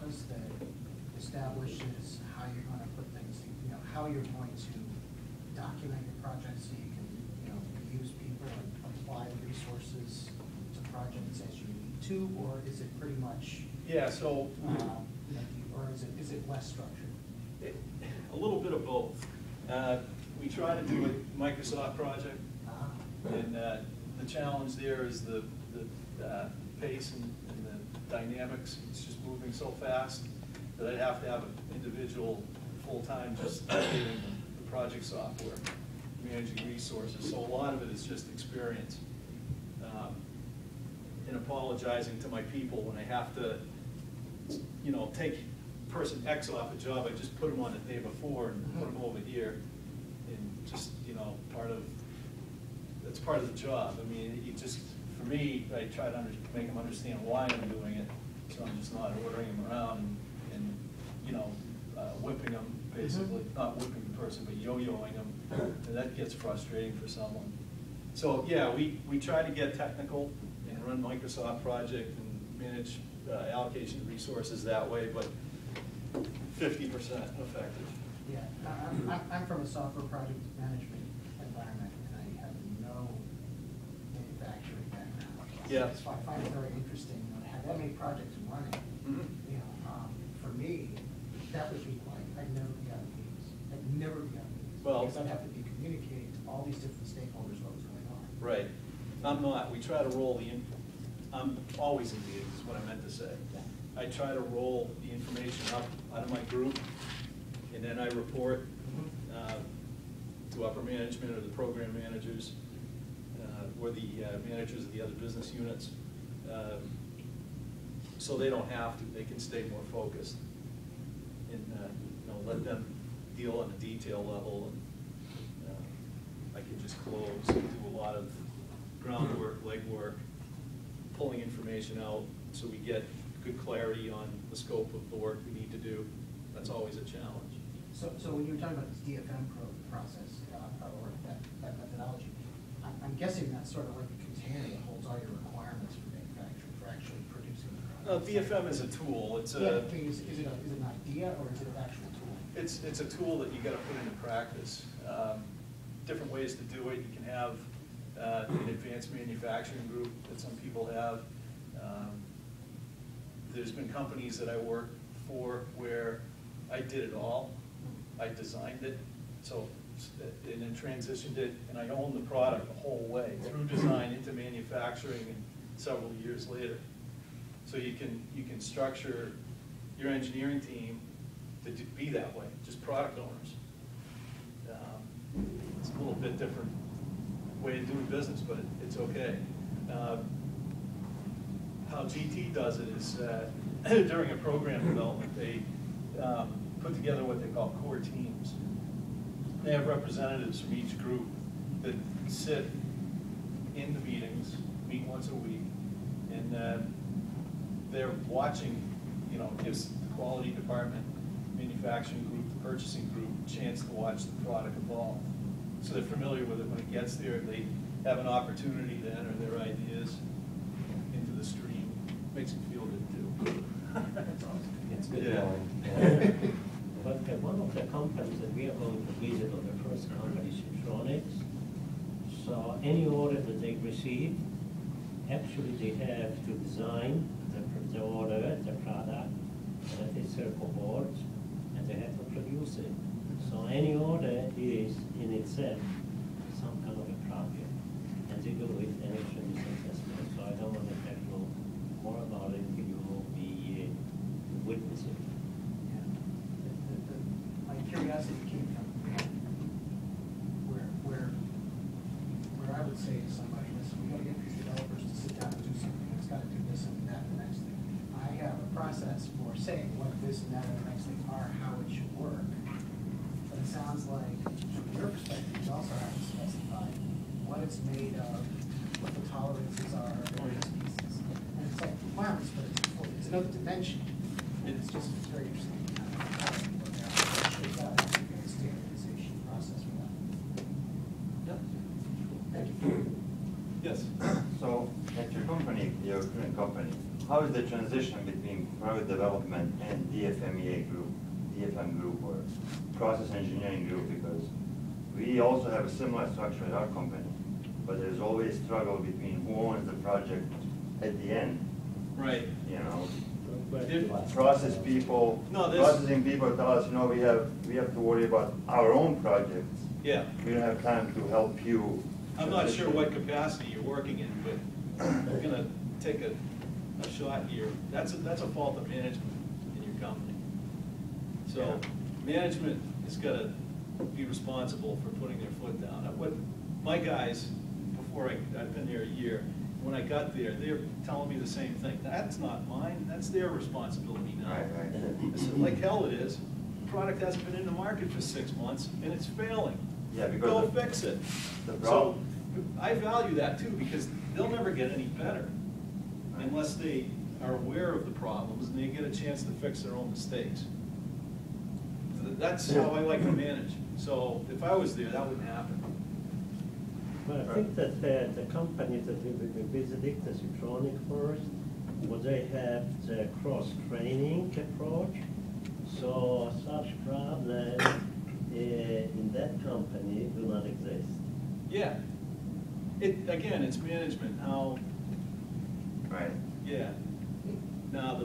process that establishes how you're going to put things, how you're going to document your project so you can, use people and apply the resources to projects as you need to, or is it pretty much? Yeah. So. Or is it less structured? A little bit of both. We try to do a Microsoft project, and the challenge there is the pace and the dynamics. It's just moving so fast that I'd have to have an individual full-time just updating the project software, managing resources. So a lot of it is just experience. And apologizing to my people when I have to, take person X off a job, I just put them on the day before and put them over here, and just, that's part of the job. I mean, for me, I try to make them understand why I'm doing it, so I'm just not ordering them around and whipping them, basically. Not whipping the person, but yo-yoing them, and that gets frustrating for someone. So yeah, we try to get technical and run Microsoft project and manage allocation of resources that way, but 50% effective. Yeah, I'm from a software project management environment, and I have no manufacturing background. Yeah. So I find it very interesting to have that many projects running. For me, that would be like, I'd never be out of meetings. I'd never be out of meetings. Well, because I'd have to be communicating to all these different stakeholders what was going on. Right. I'm not. We try to roll I'm always in meetings, is what I meant to say. Yeah. I try to roll the information up out of my group, and then I report to upper management or the program managers or the managers of the other business units, so they don't have to. They can stay more focused and let them deal on a detail level, and I can just close and do a lot of groundwork, legwork, pulling information out so we get good clarity on the scope of the work we need to do. That's always a challenge. So when you were talking about this DFM process or that methodology, I'm guessing that's sort of like a container that holds all your requirements for manufacturing, for actually producing the product. DFM is a tool. It's is it an idea or is it an actual tool? It's a tool that you got to put into practice. Different ways to do it. You can have an advanced manufacturing group that some people have. There's been companies that I worked for where I did it all. I designed it, and then transitioned it, and I owned the product the whole way, through design into manufacturing and several years later. So you can structure your engineering team to be that way, just product owners. It's a little bit different way of doing business, but it's okay. How GT does it is during a program development, they put together what they call core teams. They have representatives from each group that sit in the meetings, meet once a week, and they're watching, gives the quality department, manufacturing group, the purchasing group a chance to watch the product evolve. So they're familiar with it when it gets there. They have an opportunity to enter their ideas into the stream. Makes them feel good too. That's awesome. It's good. Yeah. But one of the companies that we are going to visit, or the first company, is Electronics. So any order that they receive, actually they have to design the order, the product, that is circuit boards, and they have to produce it. So any order is in itself some kind of a project, and they do it and it should be successful. So I don't want to tell you more about it until you will be witnessing. Yeah. My curiosity came from where I would say to somebody, listen, we got to get these developers to sit down and do something. It's got to do this and that and the next thing. I have a process for saying what this and that and the next thing are, how it should work. But it sounds like, from your perspective, you also have to specify what it's made of, what the tolerances are, various pieces. And it's like requirements, but it's another dimension. And it's just very interesting how it works out. It's got a standardization process for that. Yep. Thank you. Yes. So at your company, your current company, how is the transition between product development and DFMEA group, DFM group, or process engineering group? Because we also have a similar structure at our company, but there's always struggle between who owns the project at the end. Right. You know, If- process people, No, this- processing people tell us, you know, we have to worry about our own projects. Yeah. We don't have time to help you. I'm not sure what capacity you're working in, but we're gonna take a shot here. That's a fault of management in your company. So, management is gonna be responsible for putting their foot down. What my guys, before I've been there a year, when I got there, they're telling me the same thing. That's not mine, that's their responsibility now. Right. I said, like hell it is. The product hasn't been in the market for 6 months, and it's failing. Yeah, because Go the- fix it. the So, problem- I value that too, because they'll never get any better unless they are aware of the problems and they get a chance to fix their own mistakes. That's how I like to manage. So if I was there, that wouldn't happen. Well, I think that the company that we will be visiting, the Citronic first, well, they have the cross-training approach. So such problem in that company do not exist. Yeah. Again, it's management, how, Right. yeah. Now,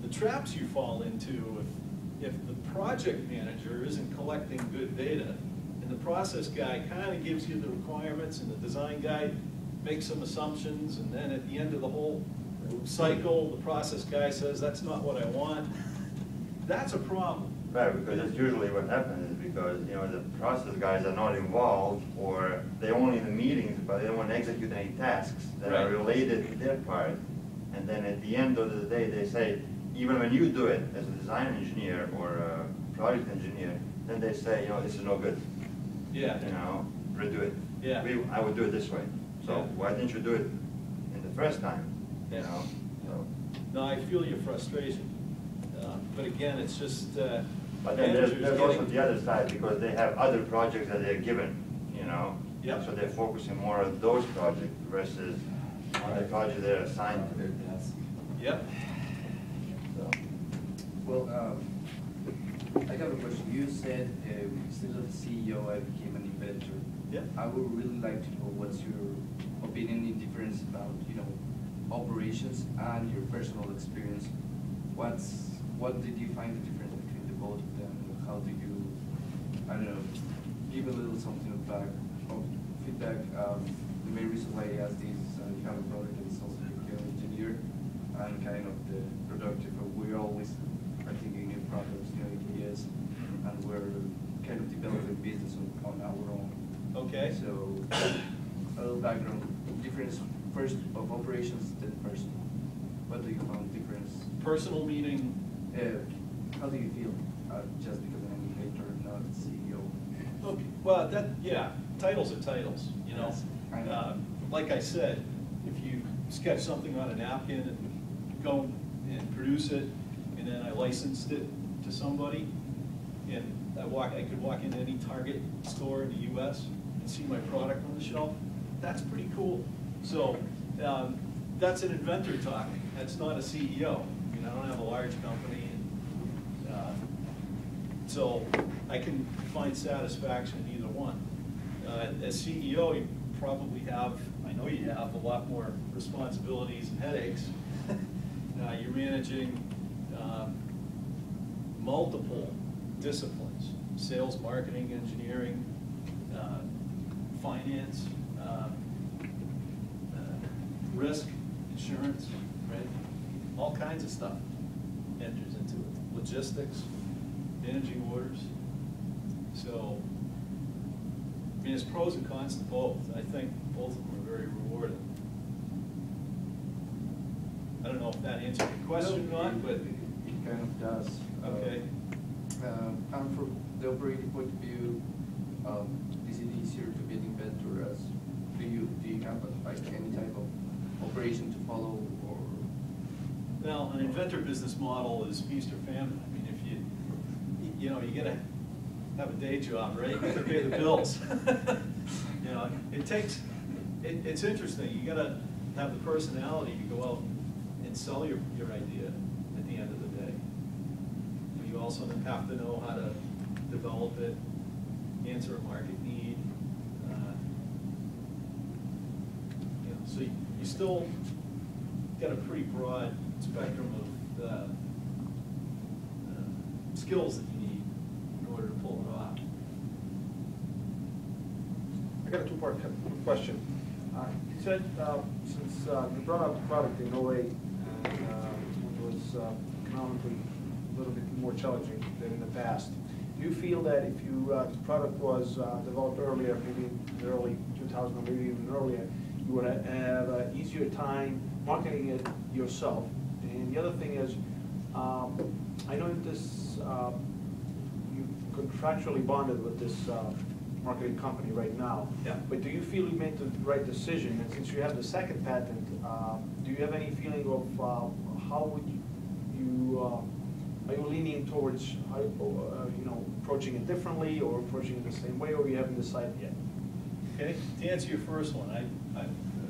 the traps you fall into, if the project manager isn't collecting good data, and the process guy kind of gives you the requirements, and the design guy makes some assumptions, and then at the end of the whole cycle, the process guy says, that's not what I want, that's a problem. Right, because that's usually what happens, is because, you know, the process guys are not involved, or they're only in the meetings, but they don't want to execute any tasks that are Right. related to their part. And then at the end of the day, they say, even when you do it as a design engineer or a project engineer, then they say, you know, this is no good. Yeah. You know, redo it. Yeah. I would do it this way. So Yeah. why didn't you do it in the first time? You Yeah. know, so. No, I feel your frustration, but again, it's just, But then there's managers also getting- the other side, because they have other projects that they're given, you know? Yep. So they're focusing more on those projects versus on the project they're assigned to. Yep. So, Well, I have a question. You said instead of CEO, I became an inventor. Yep. I would really like to know what's your opinion in difference about, operations and your personal experience. What did you find the difference between the both of them? How do you, I don't know, give a little something of feedback? The main reason why I asked this is you have a product that is also become engineer and kind of the productive. We always are thinking new products, new ideas, and we're kind of developing business on our own. Okay. So, a little background, difference first of operations then personal. What do you find difference? Personal meaning, How do you feel just because I'm an inventor, not CEO? okay, well, titles are titles, Yes, I know. Like I said, if you sketch something on a napkin and go and produce it, and then I licensed it to somebody, and I could walk into any Target store in the US and see my product on the shelf, that's pretty cool. So, that's an inventor talking, that's not a CEO. I don't have a large company, and so I can find satisfaction in either one. As CEO, you probably have, I know you have, a lot more responsibilities and headaches. You're managing multiple disciplines: sales, marketing, engineering, finance, risk, insurance, right? All kinds of stuff enters into it. Logistics, managing orders. So, I mean, there's pros and cons to both. I think both of them are very rewarding. I don't know if that answered your question or not, but, It kind of does. okay. And from the operating point of view, is it easier to be an inventor as, do you have any type of operation to follow, or? Well, an inventor business model is feast or famine. I mean, if you gotta have a day job, right? You gotta pay the bills. It's interesting. You gotta have the personality to go out and sell your idea at the end of the day. You also have to know how to develop it, answer a market need. So you still got a pretty broad spectrum of skills that you need in order to pull it off. I got a two-part question. You said, since you brought up the product in 08, and it was economically a little bit more challenging than in the past, do you feel that if the product was developed earlier, maybe in the early 2000 or maybe even earlier, you would have an easier time marketing it yourself? And the other thing is, I know that this, you contractually bonded with this marketing company right now. Yeah. But do you feel you made the right decision? And since you have the second patent, do you have any feeling of how would you, are you leaning towards, approaching it differently or approaching it the same way, or you haven't decided yet? Okay, to answer your first one,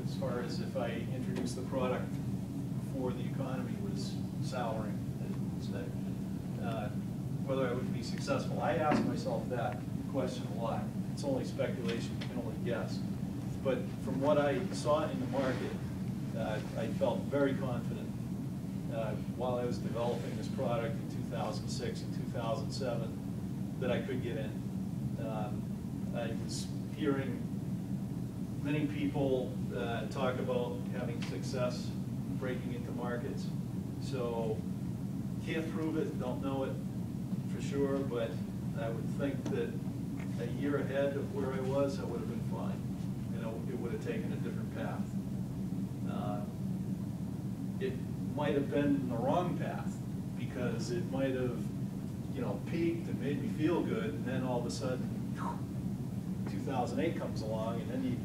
as far as if I introduced the product before the economy was souring, whether I would be successful, I ask myself that question a lot. It's only speculation, you can only guess. But from what I saw in the market, I felt very confident while I was developing this product in 2006 and 2007 that I could get in. I was hearing many people talk about having success breaking into markets. So can't prove it, don't know it for sure, but I would think that a year ahead of where I was, I would have been fine. It would have taken a different path. It might have been the wrong path because it might have, peaked and made me feel good, and then all of a sudden, 2008 comes along, and then you,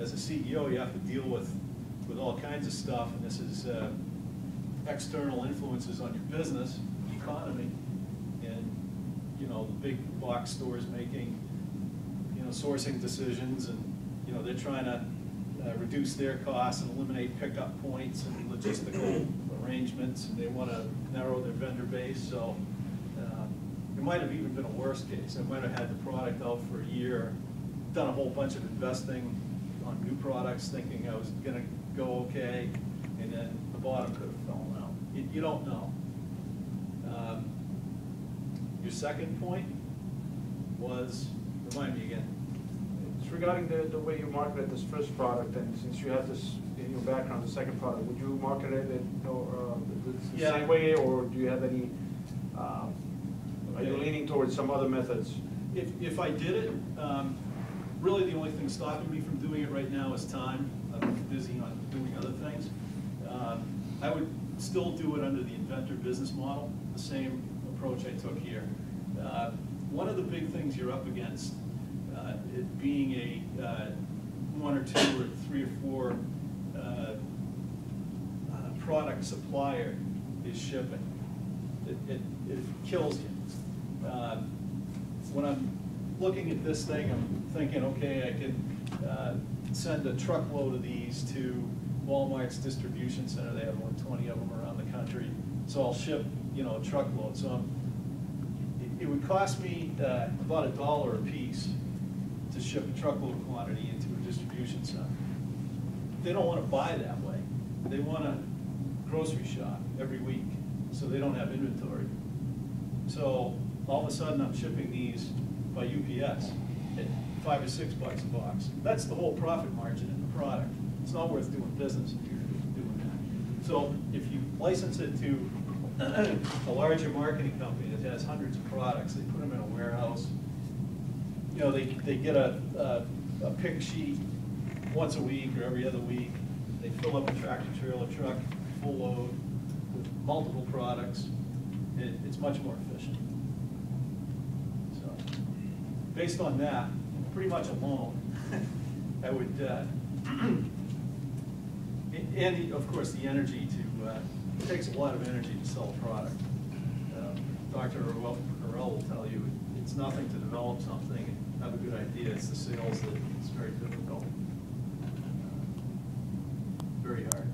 as a CEO, you have to deal with all kinds of stuff, and this is external influences on your business, economy, and the big box stores making sourcing decisions, and they're trying to reduce their costs and eliminate pickup points and logistical arrangements, and they want to narrow their vendor base. So it might have even been a worst case. I might have had the product out for a year, done a whole bunch of investing on new products, thinking I was going to go okay, and then the bottom could have fallen out. You don't know. Your second point was, remind me again. It's regarding the way you marketed this first product, and since you have this in your background, the second product, would you market it the Yeah. same way, or do you have any, are you leaning towards some other methods? If I did it, really the only thing stopping me from doing it right now is time. I'm busy on doing other things. I would still do it under the inventor business model, the same approach I took here. One of the big things you're up against, it being a one or two or three or four product supplier, is shipping. It kills you. When I'm looking at this thing, I'm thinking, okay, I could send a truckload of these to Walmart's distribution center. They have 120 of them around the country. So I'll ship, a truckload. So it would cost me about $1 a piece to ship a truckload quantity into a distribution center. They don't want to buy that way. They want to grocery shop every week, so they don't have inventory. So all of a sudden, I'm shipping these by UPS at $5 or $6 a box. That's the whole profit margin in the product. It's not worth doing business if you're doing that. So if you license it to a larger marketing company that has hundreds of products, they put them in a warehouse. They get a pick sheet once a week or every other week. They fill up a tractor trailer truck full load with multiple products. It's much more efficient. So, based on that, pretty much alone, I would, and of course the energy to, it takes a lot of energy to sell a product. Dr. Harrell will tell you it's nothing to develop something and have a good idea. It's the sales that it's very difficult, very hard.